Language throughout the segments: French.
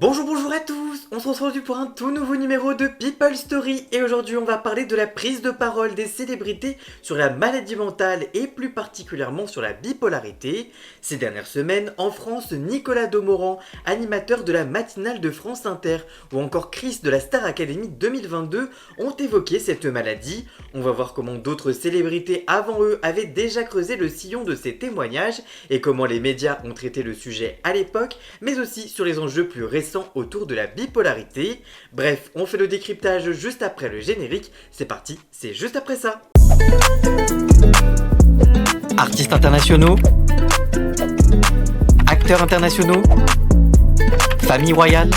Bonjour à tous, on se retrouve aujourd'hui pour un tout nouveau numéro de People Story et aujourd'hui on va parler de la prise de parole des célébrités sur la maladie mentale et plus particulièrement sur la bipolarité. Ces dernières semaines, en France, Nicolas Domoran, animateur de la matinale de France Inter ou encore Chris de la Star Academy 2022 ont évoqué cette maladie. On va voir comment d'autres célébrités avant eux avaient déjà creusé le sillon de ces témoignages et comment les médias ont traité le sujet à l'époque, mais aussi sur les enjeux plus récents autour de la bipolarité. Bref, on fait le décryptage juste après le générique. C'est parti, c'est juste après ça. Artistes internationaux, acteurs internationaux, famille royale,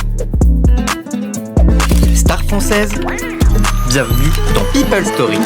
stars françaises, bienvenue dans People Story.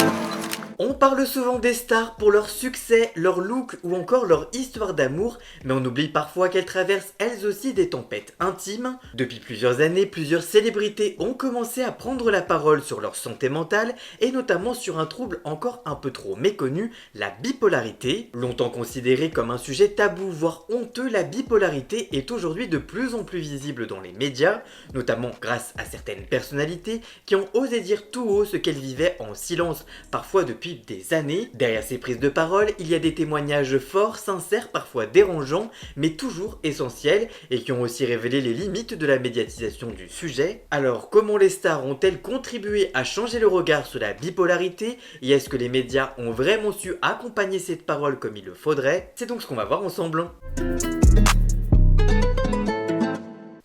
On parle souvent des stars pour leur succès, leur look ou encore leur histoire d'amour, mais on oublie parfois qu'elles traversent elles aussi des tempêtes intimes. Depuis plusieurs années, plusieurs célébrités ont commencé à prendre la parole sur leur santé mentale et notamment sur un trouble encore un peu trop méconnu, la bipolarité. Longtemps considérée comme un sujet tabou voire honteux, la bipolarité est aujourd'hui de plus en plus visible dans les médias, notamment grâce à certaines personnalités qui ont osé dire tout haut ce qu'elles vivaient en silence, parfois depuis des années. Derrière ces prises de parole, il y a des témoignages forts, sincères, parfois dérangeants, mais toujours essentiels et qui ont aussi révélé les limites de la médiatisation du sujet. Alors, comment les stars ont-elles contribué à changer le regard sur la bipolarité et est-ce que les médias ont vraiment su accompagner cette parole comme il le faudrait? C'est donc ce qu'on va voir ensemble.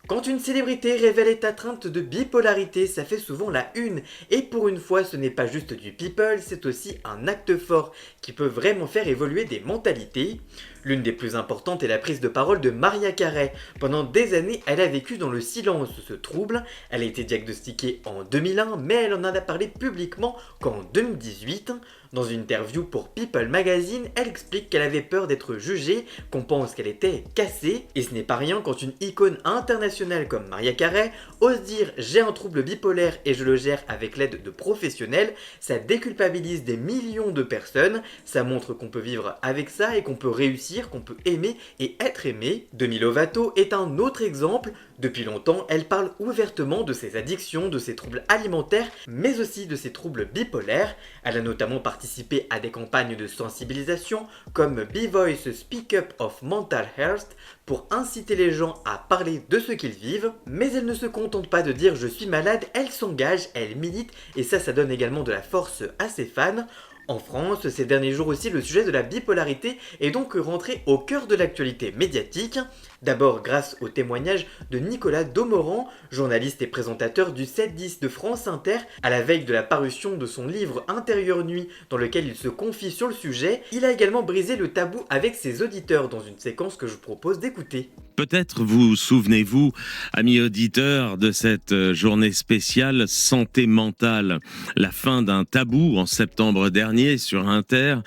Quand une célébrité révèle être atteinte de bipolarité, ça fait souvent la une. Et pour une fois, ce n'est pas juste du people, c'est aussi un acte fort qui peut vraiment faire évoluer des mentalités. L'une des plus importantes est la prise de parole de Mariah Carey. Pendant des années, elle a vécu dans le silence ce trouble. Elle a été diagnostiquée en 2001, mais elle en a parlé publiquement qu'en 2018. Dans une interview pour People Magazine, elle explique qu'elle avait peur d'être jugée, qu'on pense qu'elle était cassée. Et ce n'est pas rien quand une icône internationale comme Mariah Carey ose dire « j'ai un trouble bipolaire et je le gère avec l'aide de professionnels », ça déculpabilise des millions de personnes, ça montre qu'on peut vivre avec ça et qu'on peut réussir, qu'on peut aimer et être aimé. Demi Lovato est un autre exemple. Depuis longtemps, elle parle ouvertement de ses addictions, de ses troubles alimentaires, mais aussi de ses troubles bipolaires. Elle a notamment participé à des campagnes de sensibilisation comme Be Voice Speak Up of Mental Health pour inciter les gens à parler de ce qu'ils vivent. Mais elle ne se contente pas de dire je suis malade, elle s'engage, elle milite et ça donne également de la force à ses fans. En France, ces derniers jours aussi, le sujet de la bipolarité est donc rentré au cœur de l'actualité médiatique. D'abord grâce au témoignage de Nicolas Domoran, journaliste et présentateur du 7-10 de France Inter, à la veille de la parution de son livre Intérieure Nuit, dans lequel il se confie sur le sujet. Il a également brisé le tabou avec ses auditeurs dans une séquence que je vous propose d'écouter. Peut-être vous souvenez-vous, amis auditeurs, de cette journée spéciale santé mentale, la fin d'un tabou en septembre dernier sur Inter.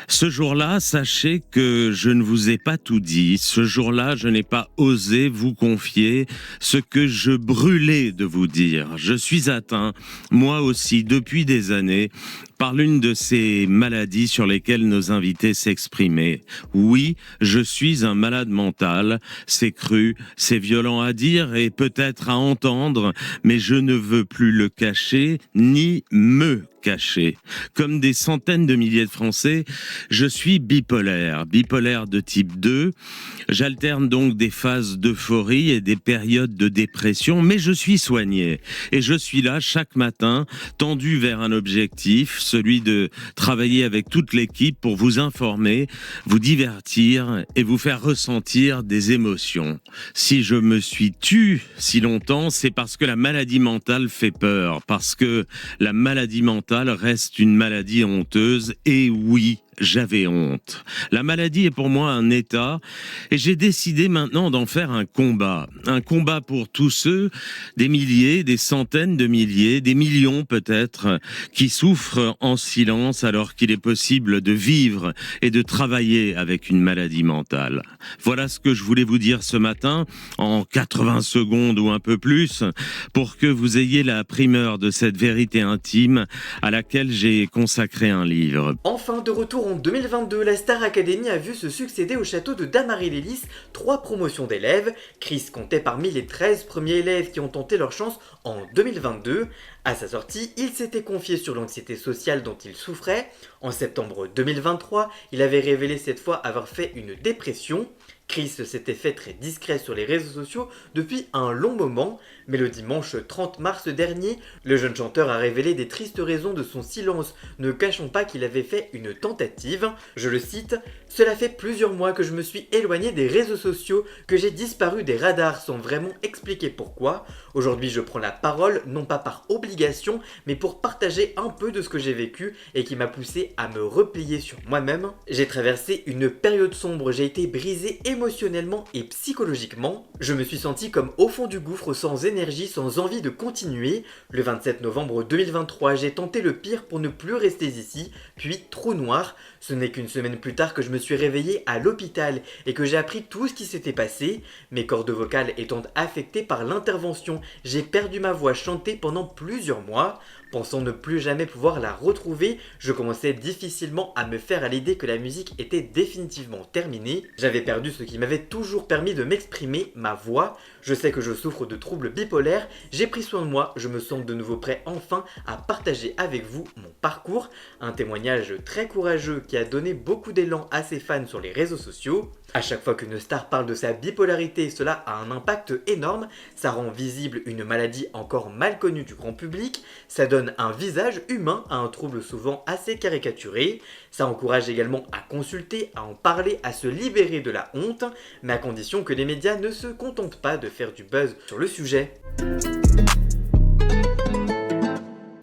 Ce jour-là, sachez que je ne vous ai pas tout dit. Ce jour-là, je n'ai pas osé vous confier ce que je brûlais de vous dire. Je suis atteint, moi aussi, depuis des années, par l'une de ces maladies sur lesquelles nos invités s'exprimaient. Oui, je suis un malade mental, c'est cru, c'est violent à dire et peut-être à entendre, mais je ne veux plus le cacher ni me cacher. Comme des centaines de milliers de Français, je suis bipolaire de type 2. J'alterne donc des phases d'euphorie et des périodes de dépression, mais je suis soigné. Et je suis là chaque matin, tendu vers un objectif, celui de travailler avec toute l'équipe pour vous informer, vous divertir et vous faire ressentir des émotions. Si je me suis tu si longtemps, c'est parce que la maladie mentale fait peur, parce que la maladie mentale reste une maladie honteuse et oui, j'avais honte. La maladie est pour moi un état et j'ai décidé maintenant d'en faire un combat pour tous ceux, des milliers, des centaines de milliers, des millions peut-être, qui souffrent en silence alors qu'il est possible de vivre et de travailler avec une maladie mentale. Voilà ce que je voulais vous dire ce matin en 80 secondes ou un peu plus pour que vous ayez la primeur de cette vérité intime à laquelle j'ai consacré un livre. Enfin de retour Courant 2022, la Star Academy a vu se succéder au château de Damary-lès 3 promotions d'élèves. Chris comptait parmi les 13 premiers élèves qui ont tenté leur chance en 2022. À sa sortie, il s'était confié sur l'anxiété sociale dont il souffrait. En septembre 2023, il avait révélé cette fois avoir fait une dépression. Chris s'était fait très discret sur les réseaux sociaux depuis un long moment, mais le dimanche 30 mars dernier, le jeune chanteur a révélé des tristes raisons de son silence, ne cachant pas qu'il avait fait une tentative. Je le cite, « Cela fait plusieurs mois que je me suis éloigné des réseaux sociaux, que j'ai disparu des radars sans vraiment expliquer pourquoi. Aujourd'hui je prends la parole, non pas par obligation, mais pour partager un peu de ce que j'ai vécu et qui m'a poussé à me replier sur moi-même. J'ai traversé une période sombre, j'ai été brisé émotionnellement et psychologiquement. Je me suis senti comme au fond du gouffre, sans énergie, sans envie de continuer. Le 27 novembre 2023, j'ai tenté le pire pour ne plus rester ici, puis trou noir. Ce n'est qu'une semaine plus tard que je me suis réveillé à l'hôpital et que j'ai appris tout ce qui s'était passé. Mes cordes vocales étant affectées par l'intervention, j'ai perdu ma voix chantée pendant plusieurs mois. Pensant ne plus jamais pouvoir la retrouver, je commençais difficilement à me faire à l'idée que la musique était définitivement terminée. J'avais perdu ce qui m'avait toujours permis de m'exprimer, ma voix. Je sais que je souffre de troubles bipolaires, j'ai pris soin de moi, je me sens de nouveau prêt enfin à partager avec vous mon parcours. Un témoignage très courageux qui a donné beaucoup d'élan à ses fans sur les réseaux sociaux. À chaque fois qu'une star parle de sa bipolarité, cela a un impact énorme, ça rend visible une maladie encore mal connue du grand public, ça donne un visage humain à un trouble souvent assez caricaturé, ça encourage également à consulter, à en parler, à se libérer de la honte, mais à condition que les médias ne se contentent pas de faire du buzz sur le sujet.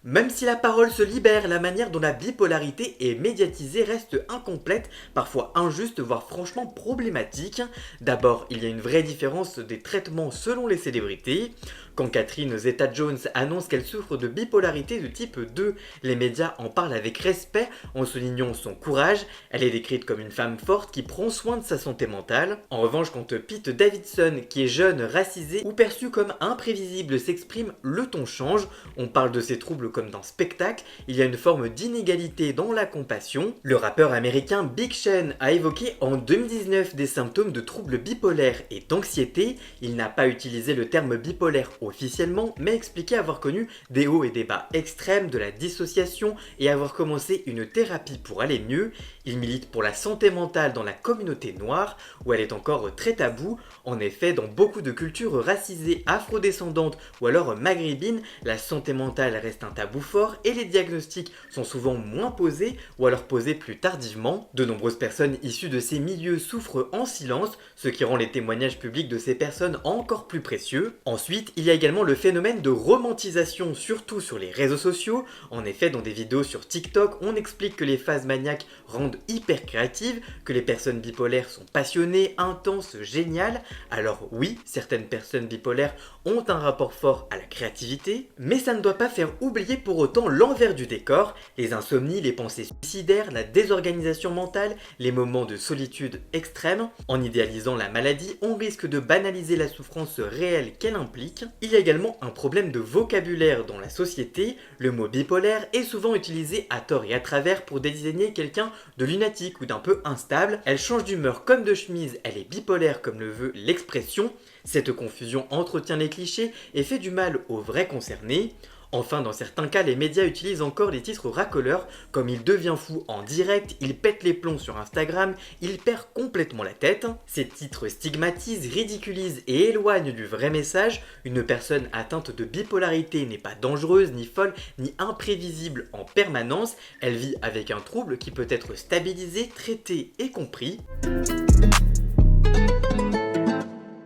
Même si la parole se libère, la manière dont la bipolarité est médiatisée reste incomplète, parfois injuste, voire franchement problématique. D'abord, il y a une vraie différence des traitements selon les célébrités. Quand Catherine Zeta-Jones annonce qu'elle souffre de bipolarité de type 2, les médias en parlent avec respect en soulignant son courage. Elle est décrite comme une femme forte qui prend soin de sa santé mentale. En revanche, quand Pete Davidson, qui est jeune, racisé ou perçu comme imprévisible, s'exprime, le ton change. On parle de ses troubles comme d'un spectacle. Il y a une forme d'inégalité dans la compassion. Le rappeur américain Big Sean a évoqué en 2019 des symptômes de troubles bipolaires et d'anxiété. Il n'a pas utilisé le terme bipolaire officiellement, mais expliqué avoir connu des hauts et des bas extrêmes, de la dissociation et avoir commencé une thérapie pour aller mieux. Il milite pour la santé mentale dans la communauté noire, où elle est encore très taboue. En effet, dans beaucoup de cultures racisées, afrodescendantes ou alors maghrébines, la santé mentale reste un tabou fort et les diagnostics sont souvent moins posés ou alors posés plus tardivement. De nombreuses personnes issues de ces milieux souffrent en silence, ce qui rend les témoignages publics de ces personnes encore plus précieux. Ensuite, il y a également le phénomène de romantisation, surtout sur les réseaux sociaux. En effet, dans des vidéos sur TikTok, on explique que les phases maniaques rendent hyper créatives, que les personnes bipolaires sont passionnées, intenses, géniales. Alors oui, certaines personnes bipolaires ont un rapport fort à la créativité, mais ça ne doit pas faire oublier pour autant l'envers du décor, les insomnies, les pensées suicidaires, la désorganisation mentale, les moments de solitude extrême. En idéalisant la maladie, on risque de banaliser la souffrance réelle qu'elle implique. Il y a également un problème de vocabulaire dans la société. Le mot bipolaire est souvent utilisé à tort et à travers pour désigner quelqu'un de lunatique ou d'un peu instable. Elle change d'humeur comme de chemise, elle est bipolaire comme le veut l'expression. Cette confusion entretient les clichés et fait du mal aux vrais concernés. Enfin, dans certains cas, les médias utilisent encore les titres racoleurs, comme il devient fou en direct, il pète les plombs sur Instagram, il perd complètement la tête. Ces titres stigmatisent, ridiculisent et éloignent du vrai message. Une personne atteinte de bipolarité n'est pas dangereuse, ni folle, ni imprévisible en permanence. Elle vit avec un trouble qui peut être stabilisé, traité et compris.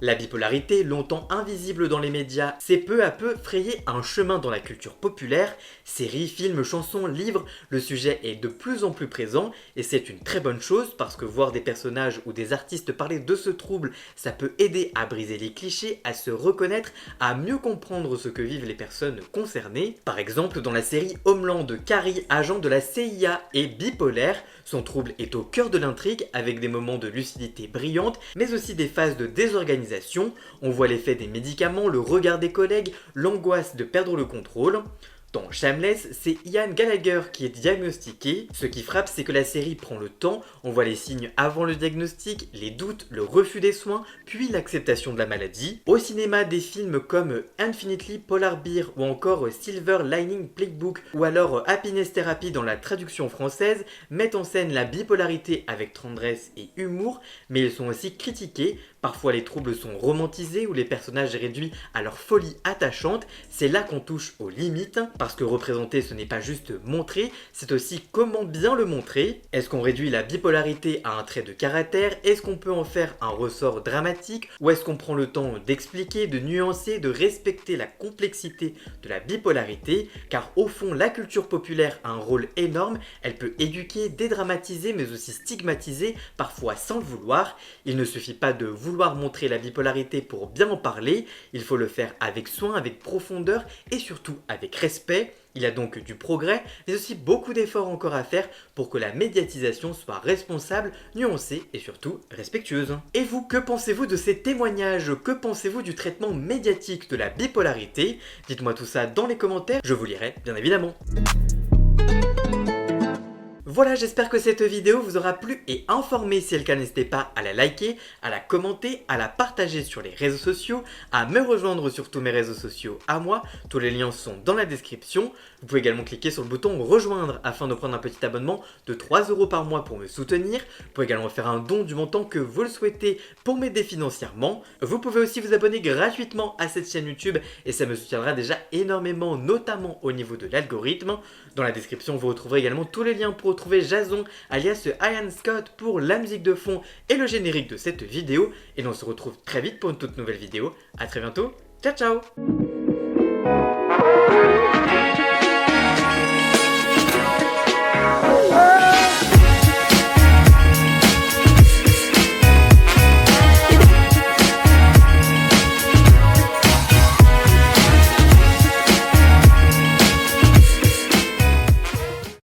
La bipolarité, longtemps invisible dans les médias, s'est peu à peu frayé un chemin dans la culture populaire. Séries, films, chansons, livres, le sujet est de plus en plus présent et c'est une très bonne chose parce que voir des personnages ou des artistes parler de ce trouble, ça peut aider à briser les clichés, à se reconnaître, à mieux comprendre ce que vivent les personnes concernées. Par exemple, dans la série Homeland, Carrie, agent de la CIA, est bipolaire. Son trouble est au cœur de l'intrigue avec des moments de lucidité brillante, mais aussi des phases de désorganisation. On voit l'effet des médicaments, le regard des collègues, l'angoisse de perdre le contrôle. Dans Shameless, c'est Ian Gallagher qui est diagnostiqué. Ce qui frappe, c'est que la série prend le temps, on voit les signes avant le diagnostic, les doutes, le refus des soins, puis l'acceptation de la maladie. Au cinéma, des films comme Infinitely Polar Bear ou encore Silver Lining Playbook ou alors Happiness Therapy dans la traduction française mettent en scène la bipolarité avec tendresse et humour, mais ils sont aussi critiqués. Parfois les troubles sont romantisés ou les personnages réduits à leur folie attachante. C'est là qu'on touche aux limites, parce que représenter ce n'est pas juste montrer, c'est aussi comment bien le montrer. Est-ce qu'on réduit la bipolarité à un trait de caractère? Est-ce qu'on peut en faire un ressort dramatique? Ou est-ce qu'on prend le temps d'expliquer, de nuancer, de respecter la complexité de la bipolarité? Car au fond, la culture populaire a un rôle énorme, elle peut éduquer, dédramatiser mais aussi stigmatiser, parfois sans le vouloir. Il ne suffit pas de vouloir montrer la bipolarité pour bien en parler, il faut le faire avec soin, avec profondeur et surtout avec respect. Il y a donc du progrès, mais aussi beaucoup d'efforts encore à faire pour que la médiatisation soit responsable, nuancée et surtout respectueuse. Et vous, que pensez-vous de ces témoignages? Que pensez-vous du traitement médiatique de la bipolarité? Dites-moi tout ça dans les commentaires, je vous lirai bien évidemment. Voilà, j'espère que cette vidéo vous aura plu et informé. Si c'est le cas, n'hésitez pas à la liker, à la commenter, à la partager sur les réseaux sociaux, à me rejoindre sur tous mes réseaux sociaux à moi. Tous les liens sont dans la description. Vous pouvez également cliquer sur le bouton rejoindre afin de prendre un petit abonnement de 3 € par mois pour me soutenir. Vous pouvez également faire un don du montant que vous le souhaitez pour m'aider financièrement. Vous pouvez aussi vous abonner gratuitement à cette chaîne YouTube et ça me soutiendra déjà énormément, notamment au niveau de l'algorithme. Dans la description, vous retrouverez également tous les liens pour retrouver Jason alias Ian Scott pour la musique de fond et le générique de cette vidéo. Et on se retrouve très vite pour une toute nouvelle vidéo. A très bientôt, ciao ciao.